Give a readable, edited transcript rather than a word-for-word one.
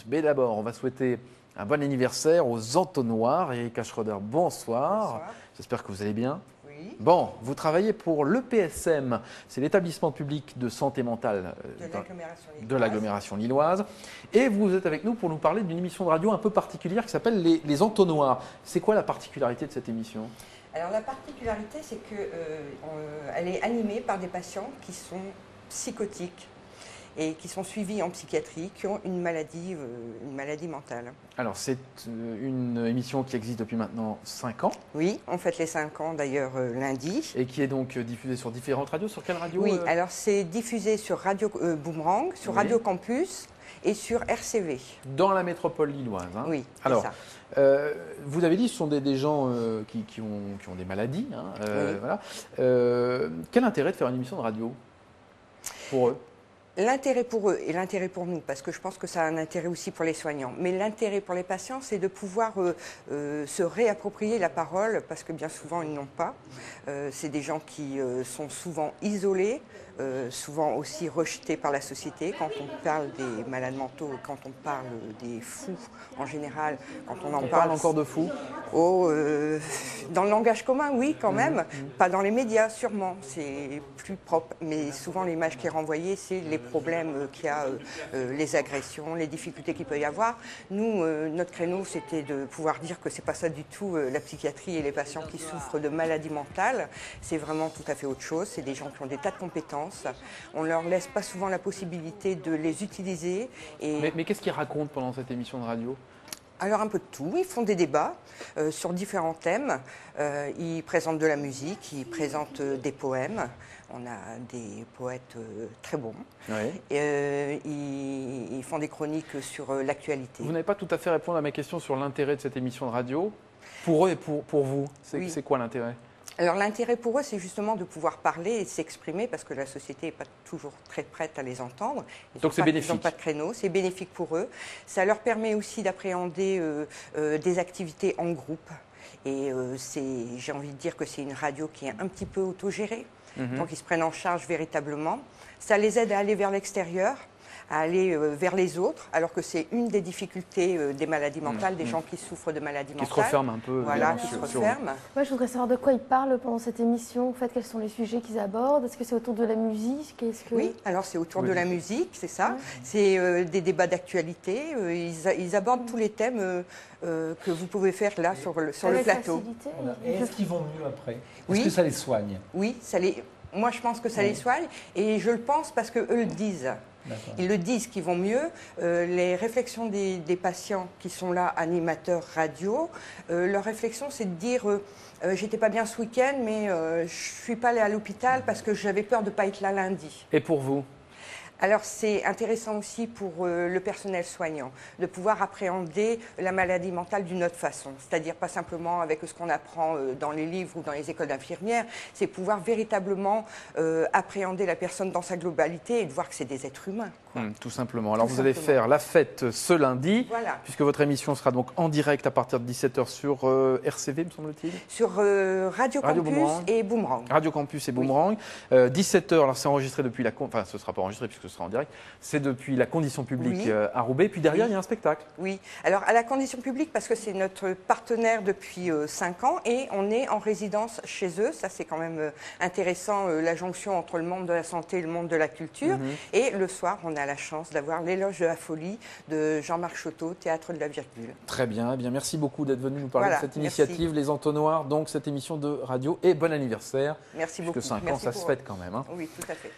Mais d'abord, on va souhaiter un bon anniversaire aux entonnoirs. Erika Schroeder, bonsoir. Bonsoir. J'espère que vous allez bien. Oui. Bon, vous travaillez pour l'EPSM, c'est l'établissement public de santé mentale De l'agglomération lilloise. Et vous êtes avec nous pour nous parler d'une émission de radio un peu particulière qui s'appelle les entonnoirs. C'est quoi la particularité de cette émission? Alors la particularité, c'est qu'elle est animée par des patients qui sont psychotiques et qui sont suivis en psychiatrie, qui ont une maladie mentale. Alors c'est une émission qui existe depuis maintenant 5 ans. Oui, on fête les 5 ans d'ailleurs lundi. Et qui est donc diffusée sur différentes radios. Sur quelle radio? Oui, alors c'est diffusé sur Radio Boomerang, sur Oui. Radio Campus et sur RCV. Dans la métropole lilloise. Hein. Oui, c'est alors, ça. vous avez dit que ce sont des gens qui ont des maladies. Hein, Oui. voilà. Quel intérêt de faire une émission de radio pour eux? L'intérêt pour eux et l'intérêt pour nous, parce que je pense que ça a un intérêt aussi pour les soignants, mais l'intérêt pour les patients, c'est de pouvoir se réapproprier la parole, parce que bien souvent, ils n'ont pas. C'est des gens qui sont souvent isolés, souvent aussi rejetés par la société. Quand on parle des malades mentaux, quand on parle des fous en général, quand on en parle encore de fous? Dans le langage commun, oui, quand même. Pas dans les médias, sûrement. C'est plus propre. Mais souvent, l'image qui est renvoyée, c'est les problèmes qu'il y a, les agressions, les difficultés qu'il peut y avoir. Nous, notre créneau, c'était de pouvoir dire que c'est pas ça du tout, la psychiatrie et les patients qui souffrent de maladies mentales. C'est vraiment tout à fait autre chose. C'est des gens qui ont des tas de compétences. On leur laisse pas souvent la possibilité de les utiliser. Et Mais qu'est-ce qu'ils racontent pendant cette émission de radio? alors un peu de tout, ils font des débats sur différents thèmes, ils présentent de la musique, ils présentent des poèmes, on a des poètes très bons, Oui. ils font des chroniques sur l'actualité. Vous n'avez pas tout à fait répondu à ma question sur l'intérêt de cette émission de radio. Pour eux et pour vous, c'est Oui. quoi l'intérêt? Alors l'intérêt pour eux, c'est justement de pouvoir parler et s'exprimer parce que la société n'est pas toujours très prête à les entendre. Donc c'est bénéfique. Ils n'ont pas de créneau, c'est bénéfique pour eux. Ça leur permet aussi d'appréhender des activités en groupe. Et j'ai envie de dire que c'est une radio qui est un petit peu autogérée. Donc ils se prennent en charge véritablement. Ça les aide à aller vers l'extérieur, à aller vers les autres, alors que c'est une des difficultés des maladies mentales, des gens qui souffrent de maladies mentales. Qui se referment un peu. Voilà, évidemment, qui se sur- referment. Ouais, je voudrais savoir de quoi ils parlent pendant cette émission. En fait, quels sont les sujets qu'ils abordent? Est-ce que c'est autour de la musique? Oui, alors c'est autour de Oui. la musique, c'est ça. Ouais. C'est des débats d'actualité. Ils abordent tous les thèmes que vous pouvez faire là sur le Avec plateau. facilité. Voilà. Et est-ce qu'ils vont mieux après? Est-ce Oui. que ça les soigne? Oui, moi je pense que ça les soigne et je le pense parce qu'eux le disent. D'accord. Ils le disent qu'ils vont mieux. Les réflexions des patients qui sont là, animateurs radio, leur réflexion c'est de dire j'étais pas bien ce week-end, mais je suis pas allée à l'hôpital parce que j'avais peur de pas être là lundi. Et pour vous? Alors c'est intéressant aussi pour le personnel soignant de pouvoir appréhender la maladie mentale d'une autre façon, c'est-à-dire pas simplement avec ce qu'on apprend dans les livres ou dans les écoles d'infirmières, c'est pouvoir véritablement appréhender la personne dans sa globalité et de voir que c'est des êtres humains. Quoi. Tout simplement. Alors Tout vous allez simplement. faire la fête ce lundi, Voilà. puisque votre émission sera donc en direct à partir de 17h sur RCV, me semble-t-il. Sur Radio Radio Campus Boomerang. et Boomerang. Radio Campus et Oui. Boomerang. 17h, alors c'est enregistré depuis enfin ce ne sera pas enregistré puisque ce sera en direct, c'est depuis la condition publique Oui. à Roubaix. Puis derrière, Oui. il y a un spectacle. Oui, alors à la condition publique parce que c'est notre partenaire depuis 5 ans et on est en résidence chez eux. Ça c'est quand même intéressant, la jonction entre le monde de la santé et le monde de la culture. Et le soir, on a la chance d'avoir l'éloge de la folie de Jean-Marc Chotteau, Théâtre de la Virgule. Très bien, eh bien merci beaucoup d'être venu nous parler Voilà, de cette merci. initiative, Les Entonnoirs, donc cette émission de radio. Et bon anniversaire, Merci beaucoup. puisque 5 ans, Merci ça se pour- fête quand même. Hein. Oui, tout à fait.